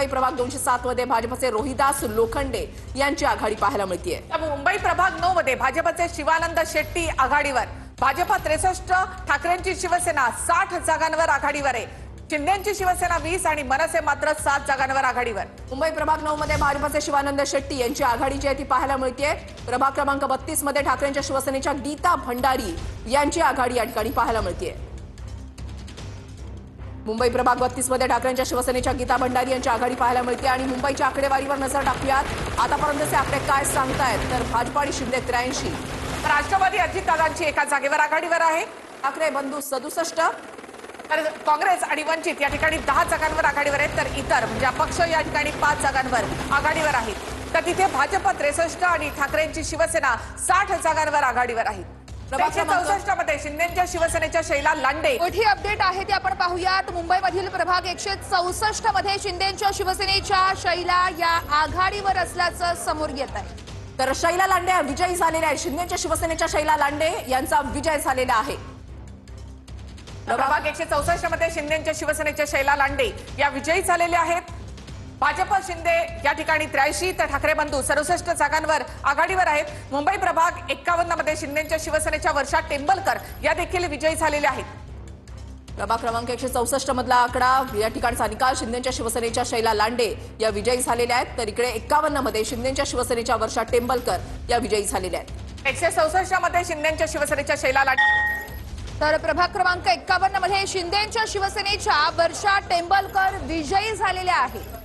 मुंबई प्रभाग 207 मध्ये भाजपचे रोहिदास लोखंडे यांची आघाडी पाहायला मिळते। मुंबई प्रभाग 9 मध्ये भाजपचे शिवानंद शेट्टी आघाडीवर, भाजप 63, ठाकरेंची शिवसेना 60 जागांवर आघाडीवर आहे। शिंदेची शिवसेना 20 आणि मनसे मात्र 7 जागांवर आघाडीवर। मुंबई प्रभाग 9 मध्ये भाजपचे शिवानंद शेट्टी यांची आघाडीची आहे ती पाहायला मिळते। प्रभाग क्रमांक 32 मध्ये ठाकरेंच्या शिवसेनेच्या गीता भंडारी यांची आघाडी या ठिकाणी पाहायला मिळते। मुंबई प्रभाग 32 मध्ये ठाकरेंच्या शिवसेनेच्या गीता भंडारी यांची आघाडी पाहायला मिळते। आणि मुंबईच्या आकडेवारीवर नजर टाकूयात। आतापर्यंतचे आकडे काय सांगतायत तर भाजप आणि शिंदे 83, राष्ट्रवादी अजितदादांची एका जागेवर आघाडीवर आहे। ठाकरे बंधू 67, तर काँग्रेस आणि वंचित या ठिकाणी 10 जागांवर आघाडीवर आहेत। तर इतर म्हणजे अपक्ष या ठिकाणी 5 जागांवर आघाडीवर आहेत। तर तिथे भाजप 63 आणि ठाकरेंची शिवसेना 60 जागांवर आघाडीवर आहेत। 164 मध्ये शिंदेच्या शिवसेनेच्या शैला लांडे मोठी अपडेट आहे ते आपण पाहूयात। मुंबईमधील प्रभाग 164 मध्ये शिंदेच्या शिवसेनेच्या शैला या आघाडीवर असल्याचं समोर येत आहे। तर शैला लांडे विजयी झालेल्या आहेत। शिंदेच्या शिवसेनेच्या शैला लांडे यांचा विजय झालेला आहे। प्रभाग 164 मध्ये शिंदेच्या शिवसेनेच्या शैला लांडे या विजयी झालेल्या आहेत। भाजप शिंदे या ठिकाणी 83 तर ठाकरे बंधू 67 जागांवर आघाडीवर आहेत। मुंबई प्रभाग 51 मध्ये शिंदेच्या शिवसेनेच्या वर्षा टेंबलकर या देखील विजयी झालेल्या आहेत। प्रभाग क्रमांक 164 मधला आकडा या ठिकाणचा निकाल शिंदेच्या शिवसेनेच्या शैला लांडे या विजयी झालेल्या आहेत। तर इकडे 51 मध्ये शिंदेच्या शिवसेनेच्या वर्षा टेंबलकर या विजयी झालेल्या आहेत। 164 मध्ये शिंदेच्या शिवसेनेच्या शैला लांडे, तर प्रभाग क्रमांक 51 मध्ये शिंदेच्या शिवसेनेच्या वर्षा टेंबलकर विजयी झालेल्या आहेत।